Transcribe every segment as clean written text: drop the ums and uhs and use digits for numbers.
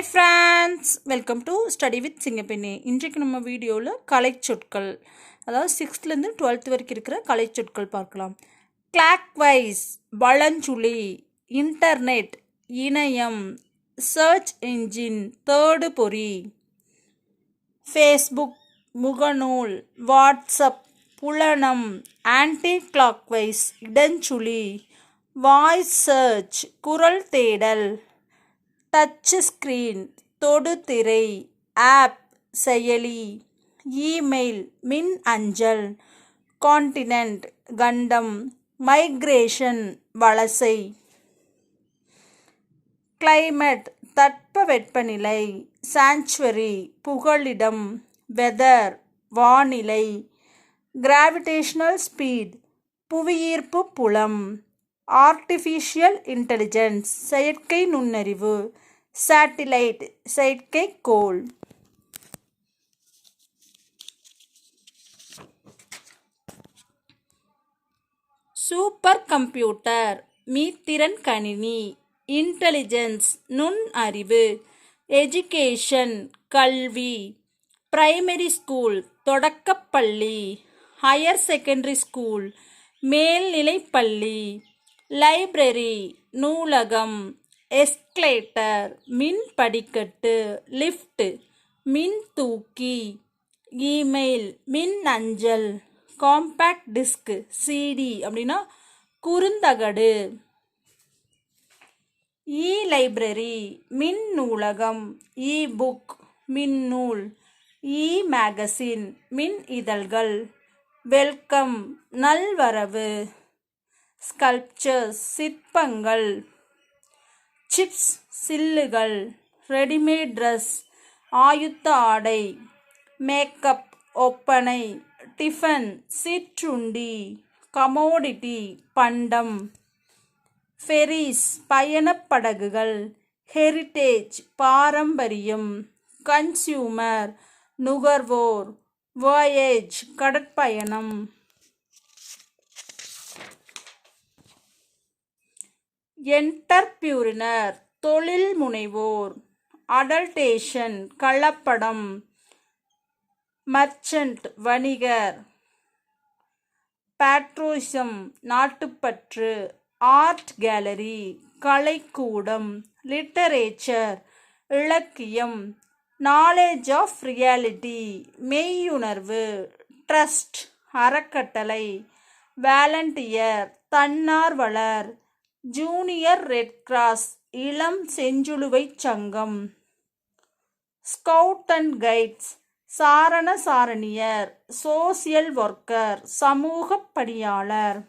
Hi friends, welcome to study with சிங்கப்பெண்ணே. இன்றைக்கு நம்ம வீடியோவில் கலைச்சொற்கள், அதாவது 6th-லேருந்து 12th வரைக்கும் இருக்கிற கலைச்சொற்கள் பார்க்கலாம். கிளாக்வைஸ் வலஞ்சுழி, இன்டர்நெட் இணையம், சர்ச் என்ஜின் தேர்டு பொறி, ஃபேஸ்புக் முகநூல், வாட்ஸ்அப் புலனம், ஆன்டி கிளாக்வைஸ் இடஞ்சுழி, வாய்ஸ் சர்ச் குரல் தேடல், டச் ஸ்கிரீன் தொடுதிரை, ஆப் செயலி, இமெயில் மின் அஞ்சல், கான்டினென்ட் கண்டம், மைக்ரேஷன் வலசை, கிளைமேட் தட்பவெப்பநிலை, சாங்சுவரி புகலிடம், வெதர் வானிலை, கிராவிடேஷனல் ஸ்பீட் புவியீர்ப்பு புலம், ஆர்டிஃபிஷியல் இன்டெலிஜென்ஸ் செயற்கை நுண்ணறிவு, சேட்டிலைட் செயற்கைக்கோள். சூப்பர் கம்ப்யூட்டர் மீத்திறன் கணினி, இன்டெலிஜென்ஸ் நுண்ணறிவு, எஜுகேஷன் கல்வி, பிரைமரி ஸ்கூல் தொடக்கப்பள்ளி, ஹையர் செகண்டரி ஸ்கூல் மேல்நிலைப்பள்ளி, லைப்ரரி நூலகம், எஸ்கலேட்டர் மின் படிக்கட்டு, லிஃப்ட் மின் தூக்கி, இமெயில் மின் அஞ்சல், காம்பேக்ட் டிஸ்க் சிடி அப்படின்னா குறுந்தகடு, இ லைப்ரரி மின் நூலகம், இ புக் மின்னூல், இ மேகசின் மின் இதழ்கள், வெல்கம் நல்வரவு, ஸ்கல்ப்சர்ஸ் சிற்பங்கள், சிப்ஸ் சில்லுகள், ரெடிமேட் ட்ரெஸ் ஆயுத்த ஆடை, மேக்கப் ஒப்பனை, டிஃபன் சிற்றுண்டி, கமோடிட்டி பண்டம், ஃபெரிஸ் பயணப்படகுகள், ஹெரிட்டேஜ் பாரம்பரியம், கன்சியூமர் நுகர்வோர், வாயேஜ் கடற்பயணம். என்டர்பிரினர் தொழில் முனைவோர், அடல்டேஷன் கலப்படம், மர்ச்சன்ட் வணிகர், பேட்ரோயிசம் நாட்டுப்பற்று, ஆர்ட் கேலரி கலைக்கூடம், லிட்டரேச்சர் இலக்கியம், நாலேஜ் ஆஃப் ரியாலிட்டி மெய்யுணர்வு, ட்ரஸ்ட் அறக்கட்டளை, வாலண்டியர் தன்னார்வலர், ஜூனியர் ரெட் கிராஸ் இளம் செஞ்சிலுவை சங்கம், ஸ்கவுட் அண்ட் கைட்ஸ் சாரண சாரணியர், சோசியல் ஒர்க்கர் சமூக பணியாளர்,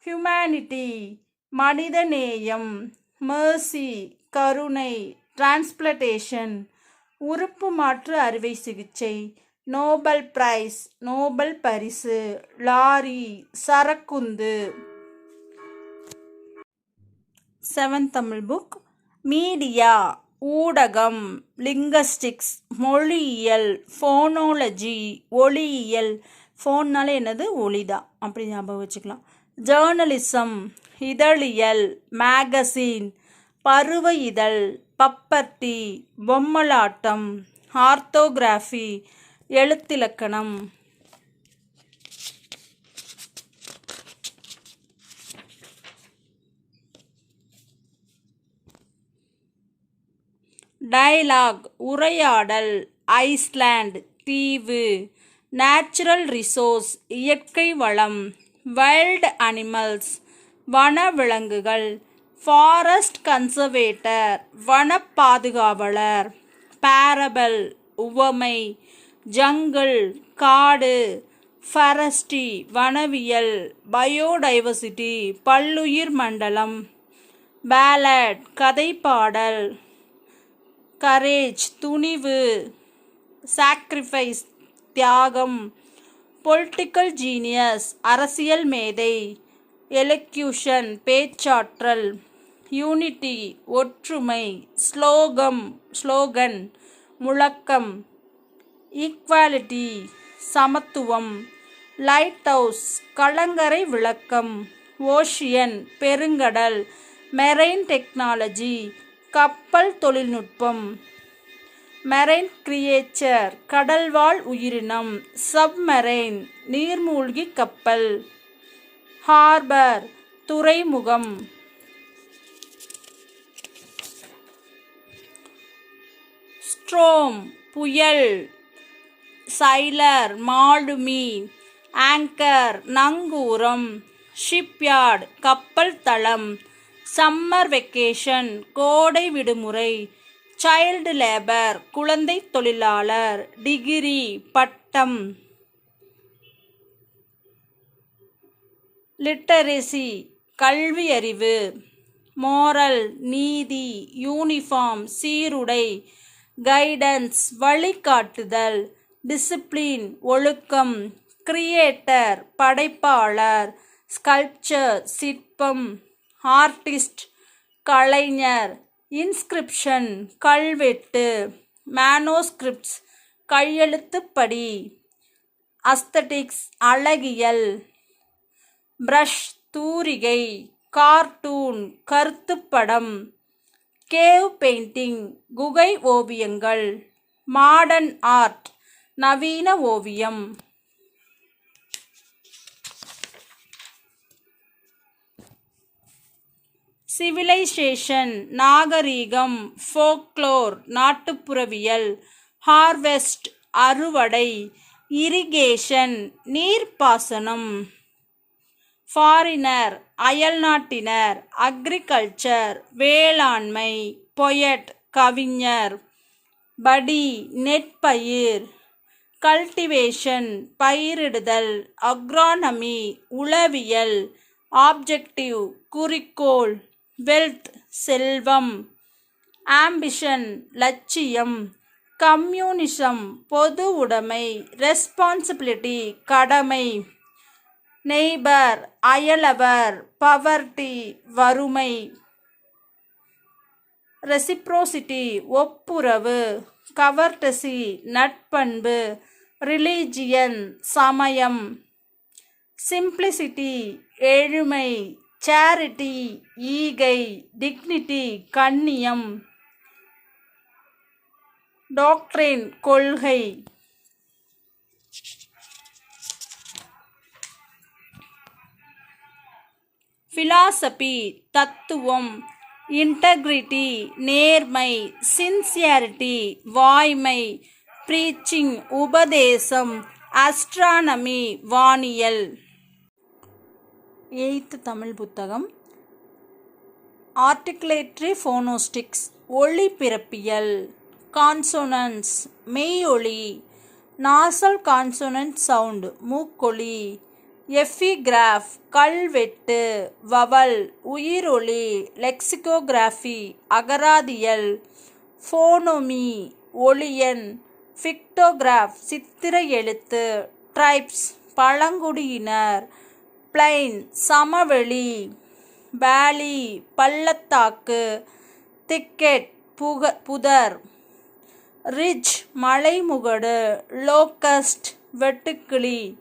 ஹியூமனிட்டி மனிதநேயம், மெர்சி கருணை, டிரான்ஸ்பிளேஷன் உறுப்பு மாற்று அறுவை சிகிச்சை, நோபல் பிரைஸ் நோபல் பரிசு, லாரி சரக்குந்து. 7th தமிழ் புக். மீடியா ஊடகம், லிங்கஸ்டிக்ஸ் மொழியியல், ஃபோனாலஜி ஒளியியல், ஃபோன்னால என்னது ஒளிதான் அப்படி ஞாபகம் வச்சுக்கலாம். ஜேர்னலிசம் இதழியல், மேகசின் பருவ இதழ், பப்பர்ட்டி பொம்மலாட்டம், ஆர்த்தோகிராஃபி எழுத்திலக்கணம். டயலாக் உரையாடல், ஐஸ்லாண்ட் தீவு, நேச்சுரல் ரிசோர்ஸ் இயற்கை வளம், வைல்ட் அனிமல்ஸ் வனவிலங்குகள், ஃபாரஸ்ட் கன்சர்வேட்டர் வன பாதுகாவலர், பேரபல் உவமை, ஜங்கிள் காடு, ஃபாரஸ்ட்ரி வனவியல், பயோடைவர்சிட்டி பல்லுயிர் மண்டலம், பேலட் கதைப்பாடல், கரேஜ் துணிவு, சாக்ரிஃபைஸ் தியாகம், பொலிட்டிக்கல் ஜீனியஸ் அரசியல் மேதை, எலக்யூஷன் பேச்சாற்றல், யூனிட்டி ஒற்றுமை, ஸ்லோகன் முழக்கம், ஈக்வாலிட்டி சமத்துவம், லைட் ஹவுஸ் கலங்கரை விளக்கம், ஓஷியன் பெருங்கடல், மெரைன் டெக்னாலஜி கப்பல் தொழில்நுட்பம். மெரைன் கிரியேச்சர் கடல்வாழ் உயிரினம். சப்மரைன் நீர்மூழ்கி கப்பல். ஹார்பர் துறைமுகம். ஸ்ட்ரோம் புயல். சைலர் மாலுமி. ஆங்கர் நங்கூரம். ஷிப்யார்ட் கப்பல் தளம். சம்மர் வெக்கேஷன் கோடை விடுமுறை. சைல்டு லேபர் குழந்தை தொழிலாளர். டிகிரி பட்டம். லிட்டரசி கல்வியறிவு. மோரல் நீதி. யூனிஃபார்ம் சீருடை. கைடன்ஸ் வழிகாட்டுதல். டிசிப்ளின் ஒழுக்கம். கிரியேட்டர் படைப்பாளர். ஸ்கல்ப்சர் சிற்பம். ஆர்டிஸ்ட் கலைஞர். இன்ஸ்கிரிப்ஷன் கல்வெட்டு. மேனோஸ்கிரிப்ட்ஸ் கையெழுத்துப்படி. அஸ்தட்டிக்ஸ் அழகியல். பிரஷ் தூரிகை. கார்ட்டூன் கருத்துப்படம். கேவ் பெயிண்டிங் குகை ஓவியங்கள். மாடர்ன் ஆர்ட் நவீன ஓவியம். சிவிலைசேஷன் நாகரீகம். ஃபோக்லோர் நாட்டுப்புறவியல். ஹார்வெஸ்ட் அறுவடை. இரிகேஷன் நீர்ப்பாசனம். ஃபாரினர் அயல்நாட்டினர். அக்ரிகல்ச்சர் வேளாண்மை. பொயட் கவிஞர். படி நெற்பயிர். கல்டிவேஷன் பயிரிடுதல். அக்ரானமி உளவியல். ஆப்ஜெக்டிவ் குறிக்கோள். வெல்த் செல்வம். ஆம்பிஷன் லட்சியம். கம்யூனிசம் பொது உடைமை. ரெஸ்பான்சிபிலிட்டி கடமை. நெய்பர் அயலவர். பவர்ட்டி வறுமை. ரெசிப்ரோசிட்டி ஒப்புரவு. கவர்டசி நட்பண்பு. ரிலீஜியன் சமயம். சிம்பிளிசிட்டி எளிமை. சேரிட்டி ஈகை. டிக்னிட்டி கண்ணியம். டாக்ட்ரின் கொள்கை. பிலாசபி தத்துவம். இன்டெகிரிட்டி நேர்மை. சின்சியாரிட்டி வாய்மை. ப்ரீச்சிங் உபதேசம். அஸ்ட்ரானமி வானியல். 8th தமிழ் புத்தகம். ஆர்டிகுலேட்டரி ஃபோனோஸ்டிக்ஸ் ஒளி பிறப்பியல். கான்சோனன்ட்ஸ் மெய்யொலி. நாசல் கான்சோனன்ட் சவுண்ட் மூக்கொலி. எஃபிகிராஃப் கல்வெட்டு. வவல் உயிரொலி. லெக்சிகோகிராஃபி அகராதியல். ஃபோனோமி ஒலியன். பிக்டோகிராஃப் சித்திர எழுத்து. ட்ரைப்ஸ் பழங்குடியினர். பிளைன் சமவெளி. வேலி பள்ளத்தாக்கு. திக்கெட் புதர். ரிட்ஜ் மலைமுகடு. லோக்கஸ்ட் வெட்டுக்கிளி.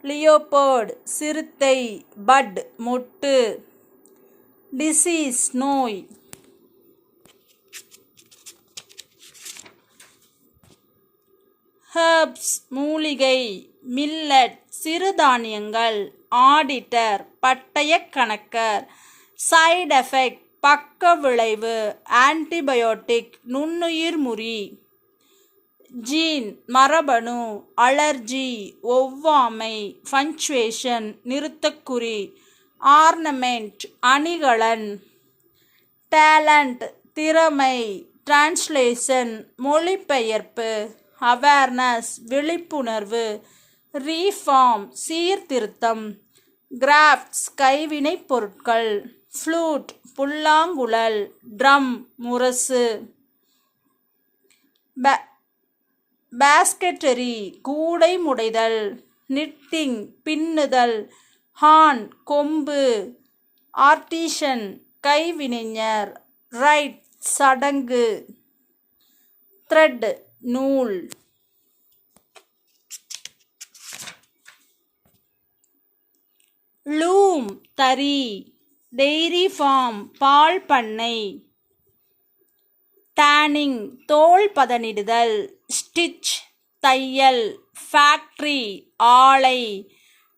லியோபர்ட் சிறுத்தை. பட் மொட்டு. டிசீஸ் நோய். ஹெர்ப்ஸ் மூலிகை. மில்லட் சிறுதானியங்கள். ஆடிட்டர் பட்டய கணக்கர். சைடு எஃபெக்ட் பக்க விளைவு. ஆன்டிபயோட்டிக் நுண்ணுயிர் முறி. ஜீன் மரபணு. அலர்ஜி ஒவ்வாமை. பங்க்சுவேஷன் நிறுத்தக்குறி. ஆர்னமெண்ட் அணிகலன். டேலண்ட் திறமை. டிரான்ஸ்லேஷன் மொழிபெயர்ப்பு. அவேர்னஸ் விழிப்புணர்வு. ரீஃபார்ம் சீர்திருத்தம். கிராஃப்ட்ஸ் கைவினைப் பொருட்கள். ஃப்ளூட் புல்லாங்குழல். ட்ரம் முரசு. பாஸ்கெட்டரி கூடை முடைதல். நிட்டிங் பின்னுதல். ஹார்ன் கொம்பு. ஆர்டிஷன் கைவினைஞர். ரைட் சடங்கு. த்ரெட் நூல். லூம் தறி. டெய்ரி ஃபார்ம் பால் பண்ணை. டேனிங் தோல் பதனிடுதல், ஸ்டிச் தையல், ஃபேக்டரி ஆலை,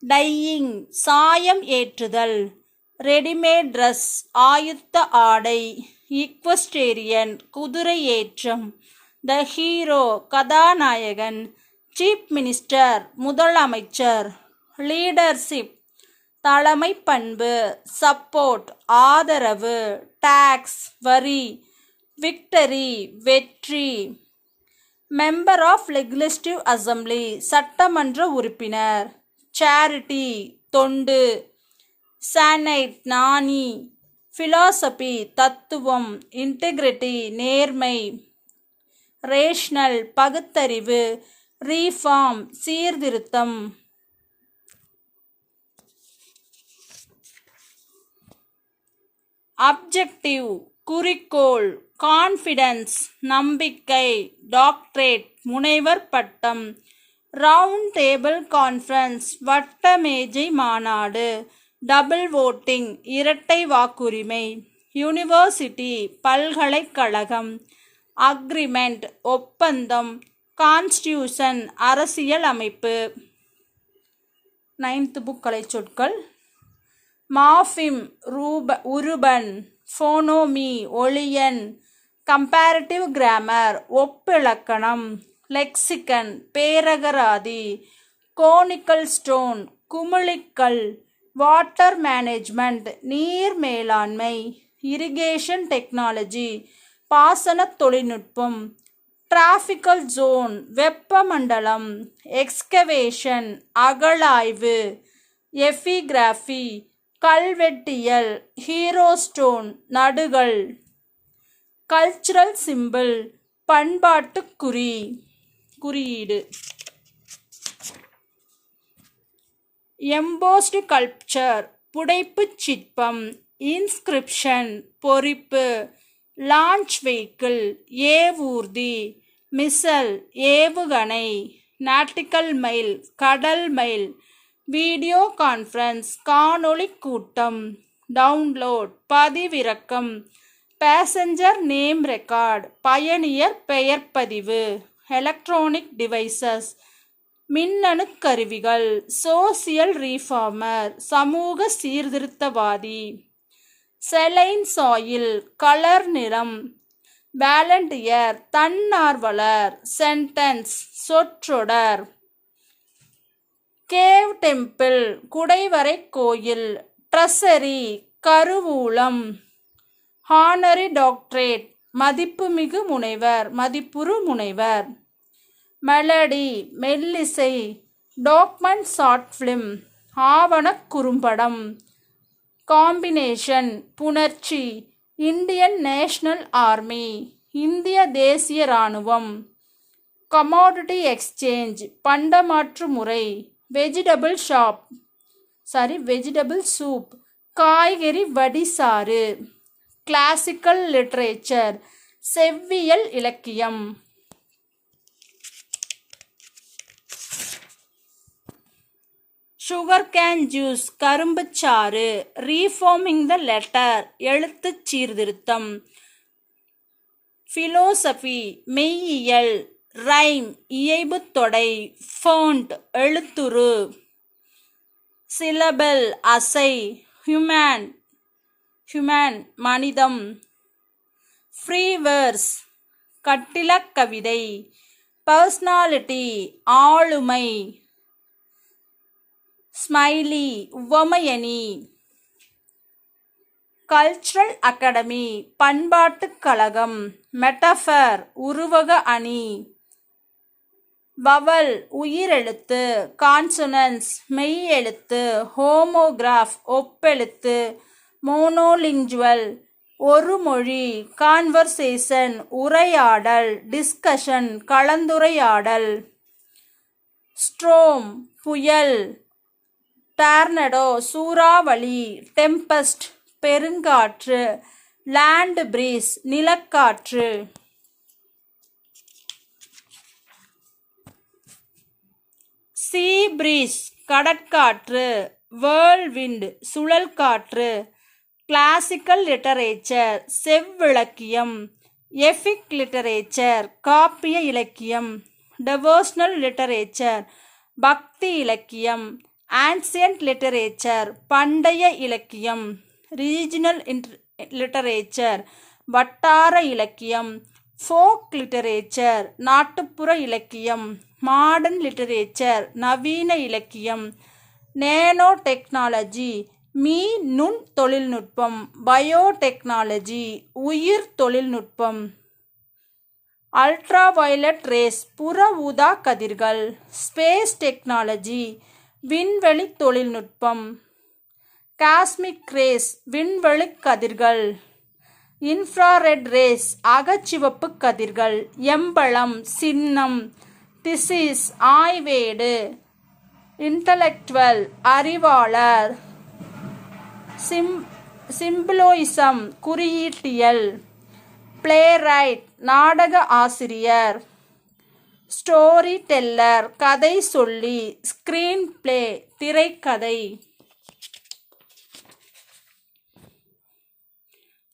டையிங் சாயம் ஏற்றுதல், ரெடிமேட் ட்ரெஸ் ஆயுத்த ஆடை, ஈக்வஸ்டேரியன் குதிரை ஏற்றம், த ஹீரோ கதாநாயகன், சீஃப் மினிஸ்டர் முதலமைச்சர், லீடர்ஷிப் தலைமை பண்பு, சப்போர்ட் ஆதரவு, டாக்ஸ் வரி, விக்டரி வெற்றி, மெம்பர் ஆஃப் லெஜிஸ்லேட்டிவ் அசம்பிளி சட்டமன்ற உறுப்பினர், சேரிட்டி தொண்டு, சானைட் நாணி, ஃபிலாசபி தத்துவம், இன்டெகிரிட்டி நேர்மை, ரேஷனல் பகுத்தறிவு, ரீஃபார்ம் சீர்திருத்தம். அப்ஜெக்டிவ் குறிக்கோள், கான்ஃபிடன்ஸ் நம்பிக்கை, டாக்டரேட் முனைவர் பட்டம், ரவுண்ட் டேபிள் கான்ஃபரன்ஸ் வட்ட மேஜை மாநாடு, டபுள் வோட்டிங் இரட்டை வாக்குரிமை, யூனிவர்சிட்டி பல்கலைக்கழகம், அக்ரிமெண்ட் ஒப்பந்தம், கான்ஸ்டியூஷன் அரசியல் அமைப்பு. 9th புக் கலைச்சொற்கள். மார்ஃபிம் உருபன், ஃபோனோமி ஒளியன், கம்பேரிட்டிவ் கிராமர் ஒப்பிலக்கணம், லெக்சிகன் பேரகராதி, கோனிக்கல் ஸ்டோன் குமிழிக்கல், வாட்டர் மேனேஜ்மெண்ட் நீர் மேலாண்மை, இரிகேஷன் டெக்னாலஜி பாசன தொழில்நுட்பம், டிராபிக்கல் ஜோன் வெப்பமண்டலம், எக்ஸ்கவேஷன் அகழாய்வு, எபிகிராஃபி கல்வெட்டியல், ஹீரோஸ்டோன் நடுகள், கல்ச்சுரல் சிம்பிள் பண்பாட்டு குறியீடு, எம்போஸ்டு கல்ச்சர் புடைப்புச் சிற்பம், இன்ஸ்கிரிப்ஷன் பொறிப்பு, லான்ச் வெஹிக்கிள் ஏவூர்தி, மிசல் ஏவுகணை, நாட்டிக்கல் மைல் கடல் மைல், வீடியோ கான்ஃபரன்ஸ் காணொளி கூட்டம், டவுன்லோட் பதிவிறக்கம், பேசஞ்சர் நேம் ரெக்கார்ட் பயணியர் பெயர் பதிவு, எலக்ட்ரானிக் டிவைசஸ் மின்னணு கருவிகள், சோசியல் ரீஃபார்மர் சமூக சீர்திருத்தவாதி, செலைன் சாயில் கலர் நிறம், வாலண்டியர் தன்னார்வலர், சென்டென்ஸ் சொற்றொடர், கேவ் டெம்பிள் குடைவரை கோயில், ட்ரெஸரி கருவூலம், ஹானரி டாக்டரேட் மதிப்புமிகு முனைவர் மதிப்புறு முனைவர், மெலடி மெல்லிசை, டாக்மெண்ட் ஷார்ட் ஃபிலிம் ஆவணக் குறும்படம், காம்பினேஷன் புணர்ச்சி, இந்தியன் நேஷனல் ஆர்மி இந்திய தேசிய இராணுவம், கமாடிட்டி எக்ஸ்சேஞ்ச் பண்டமாற்று முறை, வெஜிடபிள் சூப் காய்கறி வடிசாறு, கிளாசிக்கல் லிட்ரேச்சர் செவ்வியல் இலக்கியம். சுகர் கேன் ஜூஸ் கரும்புச்சாறு, ரீஃபார்மிங் த லெட்டர் எழுத்துச் சீர்திருத்தம், ஃபிலோசபி மெய்யியல், ரைம் இயைபுத் தொடை, ஃபோண்ட் எழுத்துரு, சிலபல் அசை, ஹியூமன் மனிதம், ஃப்ரீவர்ஸ் கட்டிலக் கவிதை, பர்சனாலிட்டி ஆளுமை, ஸ்மைலி உவமையணி, கல்ச்சுரல் அகாடமி பண்பாட்டுக் கழகம், மெட்டஃபர் உருவக அணி, வவல் உயிரெழுத்து, கான்சனன்ஸ் மெய் எழுத்து, ஹோமோகிராஃப் ஒப்பெழுத்து, மோனோலிங்குவல் ஒரு மொழி, கான்வர்சேஷன் உரையாடல், டிஸ்கஷன் கலந்துரையாடல், ஸ்ட்ரோம் புயல், டார்னடோ சூறாவளி, டெம்பஸ்ட் பெருங்காற்று, லேண்ட் பிரீஸ் நிலக்காற்று. சீ பிரீஸ் கடற்காற்று, வேர்ல்விண்ட் சுழல் காற்று, கிளாசிக்கல் லிட்டரேச்சர் செவ்விலக்கியம், எபிக் லிட்டரேச்சர் காப்பிய இலக்கியம், டெவோஷனல் லிட்டரேச்சர் பக்தி இலக்கியம், ஆன்சியன்ட் லிட்டரேச்சர் பண்டைய இலக்கியம், ரீஜினல் லிட்டரேச்சர் வட்டார இலக்கியம், ஃபோக் லிட்டரேச்சர் நாட்டுப்புற இலக்கியம், மாடர்ன் லிட்டரேச்சர் நவீன இலக்கியம், நேனோ டெக்னாலஜி நுண் தொழில்நுட்பம், பயோடெக்னாலஜி உயிர் தொழில்நுட்பம், அல்ட்ராவயலட் ரேஸ் புற ஊதா கதிர்கள், ஸ்பேஸ் டெக்னாலஜி விண்வெளி தொழில்நுட்பம், காஸ்மிக் ரேஸ் விண்வெளி கதிர்கள், இன்ஃப்ராரெட் ரேஸ் அகச்சிவப்பு கதிர்கள், எம்பளம் சின்னம், திசிஸ் ஆய்வேடு, இன்டலெக்சுவல் அறிவாளர், சிம்பிளோயிசம் குறியீட்டியல், பிளேரைட் நாடக ஆசிரியர், ஸ்டோரி டெல்லர் கதை சொல்லி, ஸ்கிரீன் பிளே திரைக்கதை,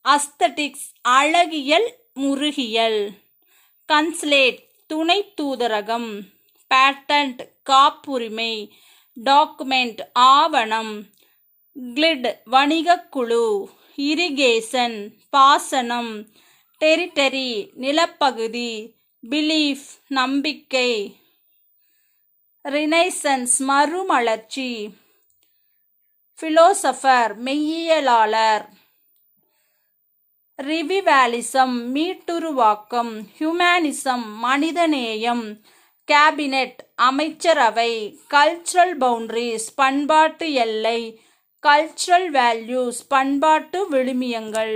அஸ்தட்டிக்ஸ் அழகியல் முருகியல், கன்சுலேட் துணை தூதரகம், பேட்டன்ட் காப்புரிமை, டாக்குமெண்ட் ஆவணம், கிளிட் வணிகக்குழு, இரிகேஷன் பாசனம், டெரிட்டரி நிலப்பகுதி, பிலீஃப் நம்பிக்கை, ரினைசன்ஸ் மறுமலர்ச்சி, பிலோசபர் மெய்யியலாளர், ரிவிவாலிசம் மீட்டுருவாக்கம், ஹியூமனிசம் மனிதநேயம், கேபினெட் அமைச்சரவை, கல்ச்சுரல் பவுண்டரிஸ் பண்பாட்டு எல்லை, கல்ச்சுரல் வேல்யூஸ் பண்பாட்டு விழுமியங்கள்.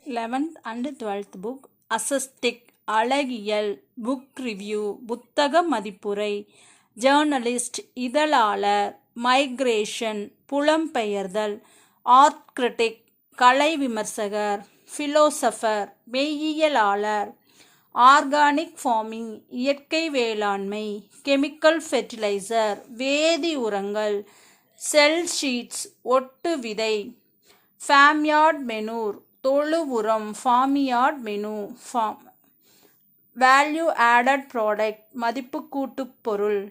11th and 12th புக் அசஸ்டிக் அழகியல், புக் ரிவ்யூ புத்தக மதிப்புரை, ஜேர்னலிஸ்ட் இதழாளர், மைக்ரேஷன் புலம்பெயர்தல், ஆர்ட் கிரிட்டிக் கலை விமர்சகர், பிலோசபர் மெய்யியலாளர், ஆர்கானிக் ஃபார்மிங் இயற்கை வேளாண்மை, கெமிக்கல் ஃபெர்டிலைசர் வேதி உரங்கள், செல் ஷீட்ஸ் ஒட்டு விதை, ஃபார்ம்யார்ட் மெனூர் தொழு உரம், farmyard manure value added product மதிப்பு கூட்டுப் பொருள்,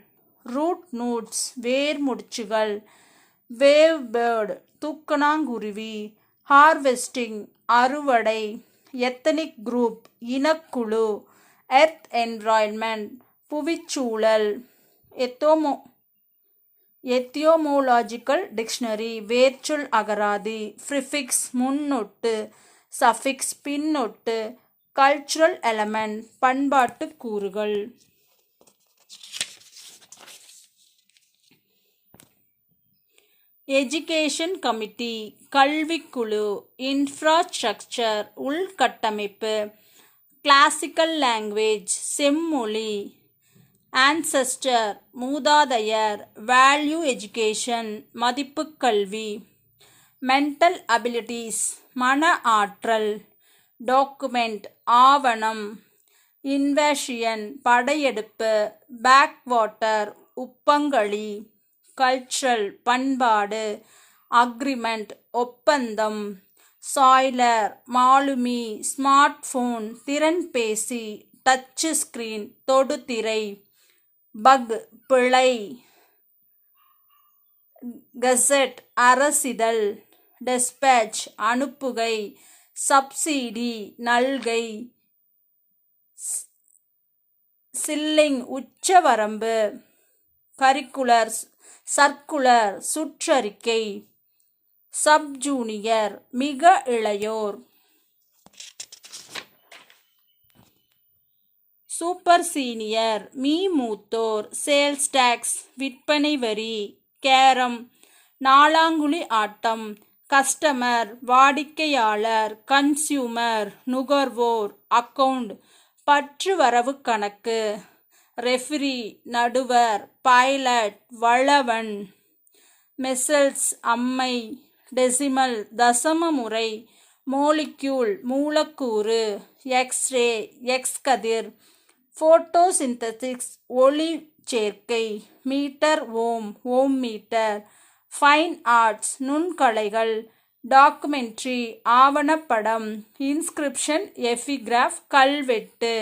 ரூட் நூட்ஸ் வேர் முடிச்சுகள், வேவ் பேர்டு தூக்கணாங்குருவி, ஹார்வெஸ்டிங் அறுவடை, எத்தனிக் குரூப் இனக்குழு, எர்த் என்விரான்மெண்ட் புவிச்சூழல், எத்தியோமோலாஜிக்கல் டிக்ஷனரி வேர்ச்சொல் அகராதி, ப்ரிஃபிக்ஸ் முன்னொட்டு, சஃபிக்ஸ் பின்னொட்டு, கல்ச்சுரல் எலமெண்ட் பண்பாட்டு கூறுகள். எஜுகேஷன் கமிட்டி கல்விக்குழு, இன்ஃப்ராஸ்ட்ரக்சர் உள்கட்டமைப்பு, கிளாசிக்கல் லாங்குவேஜ் செம்மொழி, ஆன்செஸ்டர் மூதாதையர், வேல்யூ எஜுகேஷன் மதிப்பு கல்வி, மென்டல் அபிலிட்டிஸ் மன ஆற்றல், டாக்குமெண்ட் ஆவணம், இன்வேஷன் படையெடுப்பு, பேக்வாட்டர் உப்பங்களி, கல்ச்சுரல் பண்பாடு, அக்ரிமெண்ட் ஒப்பந்தம், சாய்லர் மாலுமி, ஸ்மார்ட் போன் திறன்பேசி, டச் ஸ்கிரீன் தொடுதிரை, பக் பிழை, கெசட் அரசிதழ், டெஸ்பேட்ச் அனுப்புகை, சப்சிடி நல்கை, சில்லிங் உச்சவரம்பு, கரிக்குலர் சர்க்குலர் சுற்றறிக்கை, சப்ஜூனியர் மிக இளையோர், சூப்பர் சீனியர் மூத்தோர், சேல்ஸ் டாக்ஸ் விற்பனை வரி, கேரம் நாலாங்குழி ஆட்டம், கஸ்டமர் வாடிக்கையாளர், கன்சியூமர் நுகர்வோர், அக்கவுண்ட் பற்று வரவு கணக்கு, ரெஃப்ரி நடுவர், பைலட் வளவன், மெசல்ஸ் அம்மை, டெசிமல் தசம முறை, மோலிக்யூல் மூலக்கூறு, எக்ஸ்ரே எக்ஸ்கதிர், போட்டோசிந்தசிஸ் ஒளி சேர்க்கை, மீட்டர் ஓம் மீட்டர், ஃபைன் ஆர்ட்ஸ் நுண்கலைகள், டாக்குமெண்ட்ரி ஆவணப்படம், இன்ஸ்கிரிப்ஷன் எபிகிராஃப் கல்வெட்டு,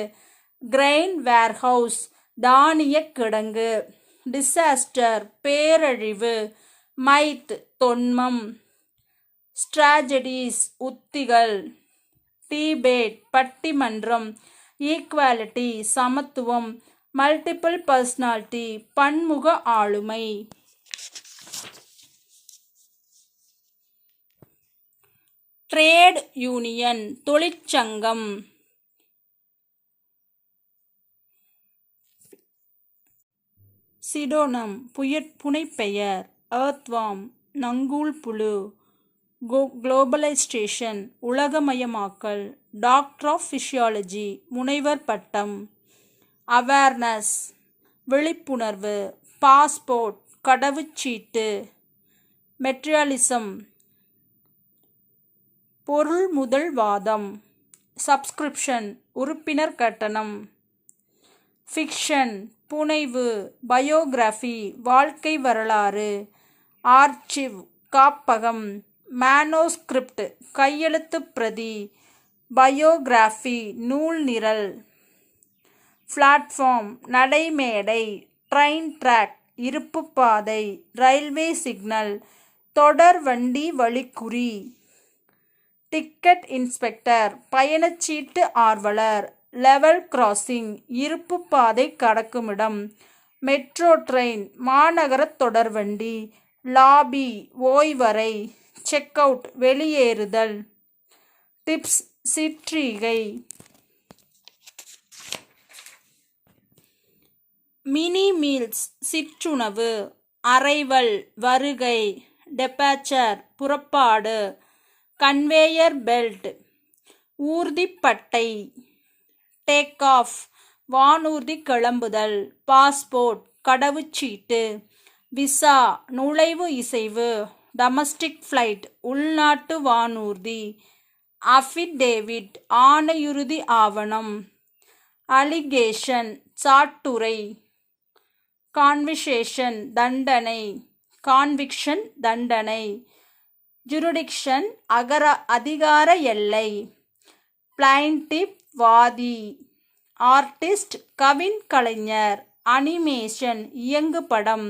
கிரெயின் வேர்ஹவுஸ் தானிய கிடங்கு, டிசாஸ்டர் பேரழிவு, மைத் தொன்மம், ஸ்ட்ராஜடிஸ் உத்திகள், டிபேட் பட்டிமன்றம், ஈக்வாலிட்டி சமத்துவம், மல்டிபிள் பர்சனாலிட்டி பன்முக ஆளுமை. ட்ரேட் யூனியன் தொழிற்சங்கம். சிடோனம் புனைப்பெயர், எர்த்வார்ம் நங்கூல் புழு, குளோபலைசேஷன் உலகமயமாக்கல், டாக்டர் ஆஃப் ஃபிசியாலஜி முனைவர் பட்டம், அவேர்னஸ் விழிப்புணர்வு, பாஸ்போர்ட் கடவுச்சீட்டு, மெட்டீரியலிசம் பொருள் முதல் வாதம், சப்ஸ்கிரிப்ஷன் உறுப்பினர் கட்டணம், ஃபிக்ஷன் புனைவு, பயோகிராஃபி வாழ்க்கை வரலாறு, ஆர்ச்சிவ் காப்பகம், மேனோஸ்கிரிப்ட் கையெழுத்து பிரதி, பயோகிராஃபி நூல் நிரல், பிளாட்ஃபார்ம் நடைமேடை, ட்ரெயின் ட்ராக் இருப்பு பாதை, ரயில்வே சிக்னல் தொடர் வண்டி வழிக்குறி, டிக்கெட் இன்ஸ்பெக்டர் பயணச்சீட்டு ஆர்வலர், லெவல் கிராசிங் இருப்பு பாதை கடக்குமிடம், மெட்ரோ ட்ரெயின் மாநகர தொடர்வண்டி, லாபி ஓய்வறை, செக் அவுட் வெளியேறுதல், டிப்ஸ் சிற்றீகை, மினி மீல்ஸ் சிற்றுணவு, அரைவல் வருகை, டெபாச்சர் புறப்பாடு, கன்வேயர் பெல்ட் ஊர்திப்பட்டை, டேக் ஆஃப் வானூர்தி கிளம்புதல், பாஸ்போர்ட் கடவுச்சீட்டு, விசா நுழைவு இசைவு, டொமஸ்டிக் ஃப்ளைட் உள்நாட்டு வானூர்தி, அஃபிடேவிட் ஆணையுறுதி ஆவணம், அலிகேஷன் சாட்டுரை, கான்விக்ஷன் தண்டனை, கான்விக்ஷன் தண்டனை, ஜுரிடிக்ஷன் அதிகார எல்லை, பிளைன்டிஃப் வாதி, ஆர்டிஸ்ட் கவின் கலைஞர், அனிமேஷன் இயங்குபடம்,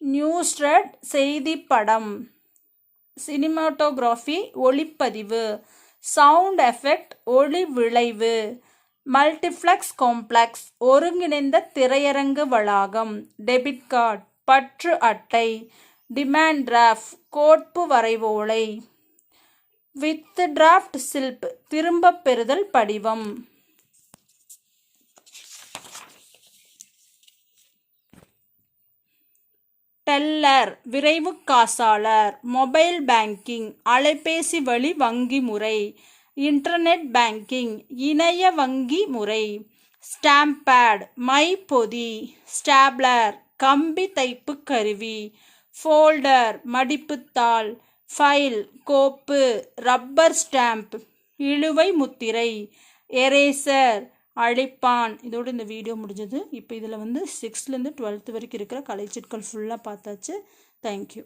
நியூஸ்ரெட் செய்தி படம், சினிமாட்டோகிராஃபி ஒளிப்பதிவு, சவுண்ட் எஃபெக்ட் ஒளி விளைவு, மல்டிப்ளெக்ஸ் காம்ப்ளெக்ஸ் ஒருங்கிணைந்த திரையரங்கு வளாகம், டெபிட் கார்டு பற்று அட்டை, டிமாண்ட் டிராஃப்ட் கோட்பு வரைவோலை, வித் டிராஃப்ட் சில்ப் திரும்பப் பெறுதல் படிவம். டெல்லர் விரைவு காசாளர், மொபைல் பேங்கிங் அலைபேசி வழி வங்கி முறை, இன்டர்நெட் பேங்கிங் இணைய வங்கி முறை, ஸ்டாம்ப் பேட் மை பொதி, ஸ்டாப்லர் கம்பி தைப்பு கருவி, ஃபோல்டர் மடிப்புத்தாள், ஃபைல் கோப்பு, ரப்பர் ஸ்டாம்ப் இழுவை முத்திரை, எரேசர் அழிப்பான். இதோடு இந்த வீடியோ முடிஞ்சது. இப்போ இதில் 6லேருந்து 12th வரைக்கும் இருக்கிற கலைச்சொற்கள் ஃபுல்லாக பார்த்தாச்சு. தேங்க்யூ.